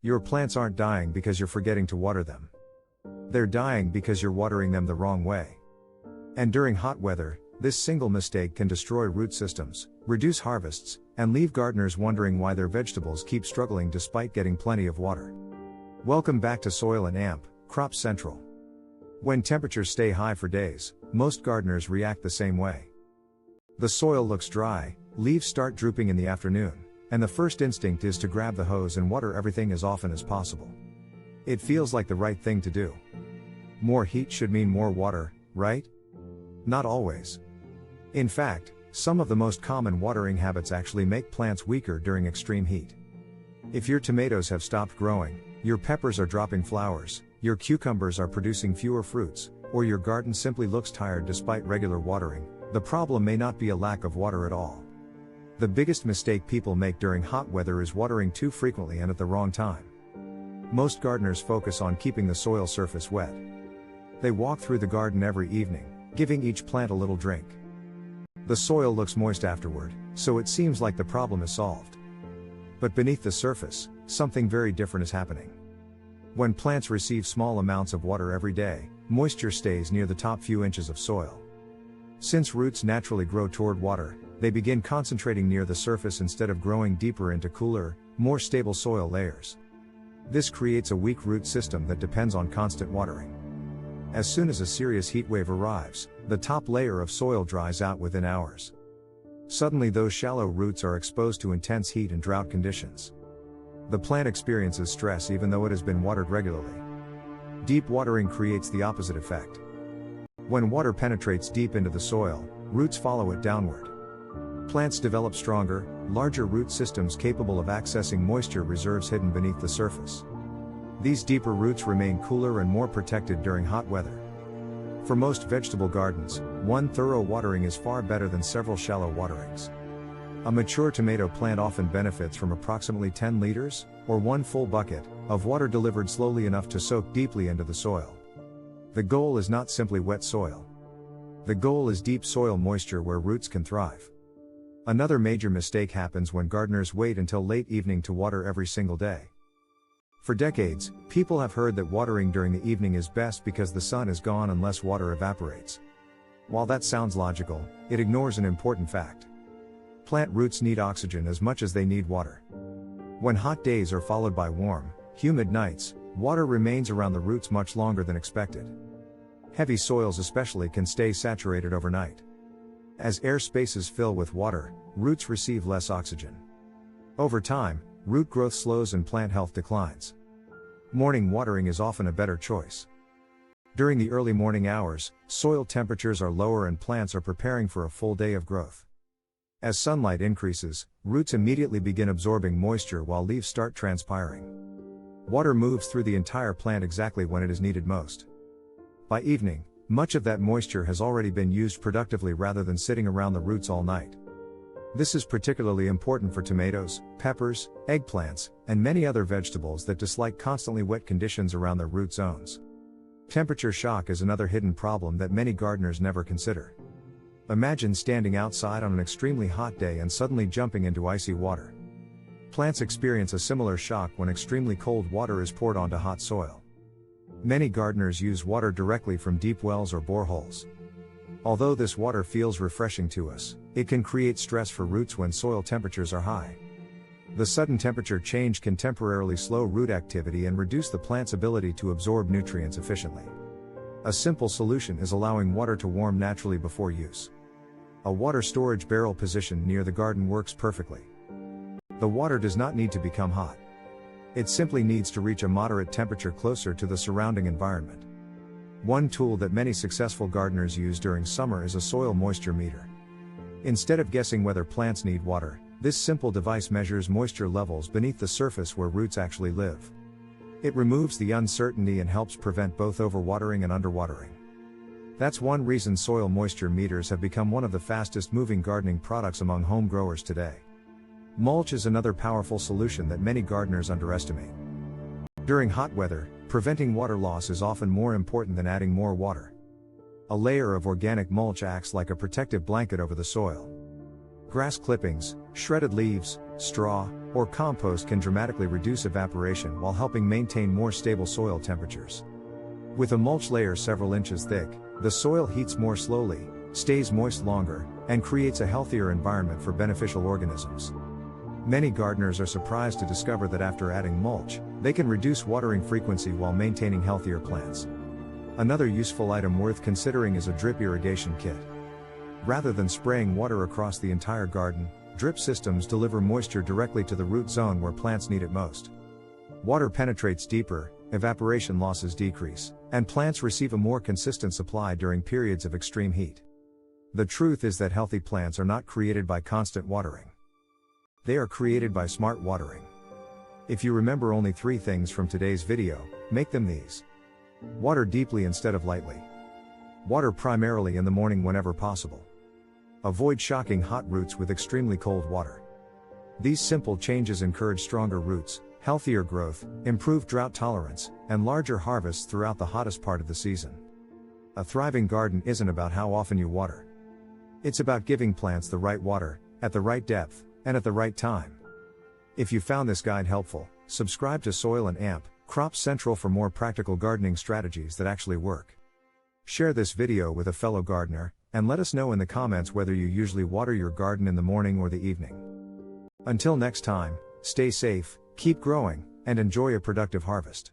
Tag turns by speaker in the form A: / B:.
A: Your plants aren't dying because you're forgetting to water them. They're dying because you're watering them the wrong way. And during hot weather, this single mistake can destroy root systems, reduce harvests, and leave gardeners wondering why their vegetables keep struggling despite getting plenty of water. Welcome back to Soil and AMP, Crop Central. When temperatures stay high for days, most gardeners react the same way. The soil looks dry, leaves start drooping in the afternoon, and the first instinct is to grab the hose and water everything as often as possible. It feels like the right thing to do. More heat should mean more water, right? Not always. In fact, some of the most common watering habits actually make plants weaker during extreme heat. If your tomatoes have stopped growing, your peppers are dropping flowers, your cucumbers are producing fewer fruits, or your garden simply looks tired despite regular watering, the problem may not be a lack of water at all. The biggest mistake people make during hot weather is watering too frequently and at the wrong time. Most gardeners focus on keeping the soil surface wet. They walk through the garden every evening, giving each plant a little drink. The soil looks moist afterward, so it seems like the problem is solved. But beneath the surface, something very different is happening. When plants receive small amounts of water every day, moisture stays near the top few inches of soil. Since roots naturally grow toward water, they begin concentrating near the surface instead of growing deeper into cooler, more stable soil layers. This creates a weak root system that depends on constant watering. As soon as a serious heat wave arrives, the top layer of soil dries out within hours. Suddenly those shallow roots are exposed to intense heat and drought conditions. The plant experiences stress even though it has been watered regularly. Deep watering creates the opposite effect. When water penetrates deep into the soil, roots follow it downward. Plants develop stronger, larger root systems capable of accessing moisture reserves hidden beneath the surface. These deeper roots remain cooler and more protected during hot weather. For most vegetable gardens, one thorough watering is far better than several shallow waterings. A mature tomato plant often benefits from approximately 10 liters, or one full bucket, of water delivered slowly enough to soak deeply into the soil. The goal is not simply wet soil. The goal is deep soil moisture where roots can thrive. Another major mistake happens when gardeners wait until late evening to water every single day. For decades, people have heard that watering during the evening is best because the sun is gone and less water evaporates. While that sounds logical, it ignores an important fact. Plant roots need oxygen as much as they need water. When hot days are followed by warm, humid nights, water remains around the roots much longer than expected. Heavy soils especially can stay saturated overnight. As air spaces fill with water, roots receive less oxygen. Over time, root growth slows and plant health declines. Morning watering is often a better choice. During the early morning hours, soil temperatures are lower and plants are preparing for a full day of growth. As sunlight increases, roots immediately begin absorbing moisture while leaves start transpiring. Water moves through the entire plant exactly when it is needed most. By evening, much of that moisture has already been used productively rather than sitting around the roots all night. This is particularly important for tomatoes, peppers, eggplants, and many other vegetables that dislike constantly wet conditions around their root zones. Temperature shock is another hidden problem that many gardeners never consider. Imagine standing outside on an extremely hot day and suddenly jumping into icy water. Plants experience a similar shock when extremely cold water is poured onto hot soil. Many gardeners use water directly from deep wells or boreholes. Although this water feels refreshing to us, it can create stress for roots when soil temperatures are high. The sudden temperature change can temporarily slow root activity and reduce the plant's ability to absorb nutrients efficiently. A simple solution is allowing water to warm naturally before use. A water storage barrel positioned near the garden works perfectly. The water does not need to become hot. It simply needs to reach a moderate temperature closer to the surrounding environment. One tool that many successful gardeners use during summer is a soil moisture meter. Instead of guessing whether plants need water, this simple device measures moisture levels beneath the surface where roots actually live. It removes the uncertainty and helps prevent both overwatering and underwatering. That's one reason soil moisture meters have become one of the fastest moving gardening products among home growers today. Mulch is another powerful solution that many gardeners underestimate. During hot weather, preventing water loss is often more important than adding more water. A layer of organic mulch acts like a protective blanket over the soil. Grass clippings, shredded leaves, straw, or compost can dramatically reduce evaporation while helping maintain more stable soil temperatures. With a mulch layer several inches thick, the soil heats more slowly, stays moist longer, and creates a healthier environment for beneficial organisms. Many gardeners are surprised to discover that after adding mulch, they can reduce watering frequency while maintaining healthier plants. Another useful item worth considering is a drip irrigation kit. Rather than spraying water across the entire garden, drip systems deliver moisture directly to the root zone where plants need it most. Water penetrates deeper, evaporation losses decrease, and plants receive a more consistent supply during periods of extreme heat. The truth is that healthy plants are not created by constant watering. They are created by smart watering. If you remember only 3 things from today's video, make them these. Water deeply instead of lightly. Water primarily in the morning whenever possible. Avoid shocking hot roots with extremely cold water. These simple changes encourage stronger roots, healthier growth, improved drought tolerance, and larger harvests throughout the hottest part of the season. A thriving garden isn't about how often you water. It's about giving plants the right water, at the right depth, and at the right time. If you found this guide helpful, subscribe to Soil and Amp, Crops Central for more practical gardening strategies that actually work. Share this video with a fellow gardener, and let us know in the comments whether you usually water your garden in the morning or the evening. Until next time, stay safe, keep growing, and enjoy a productive harvest.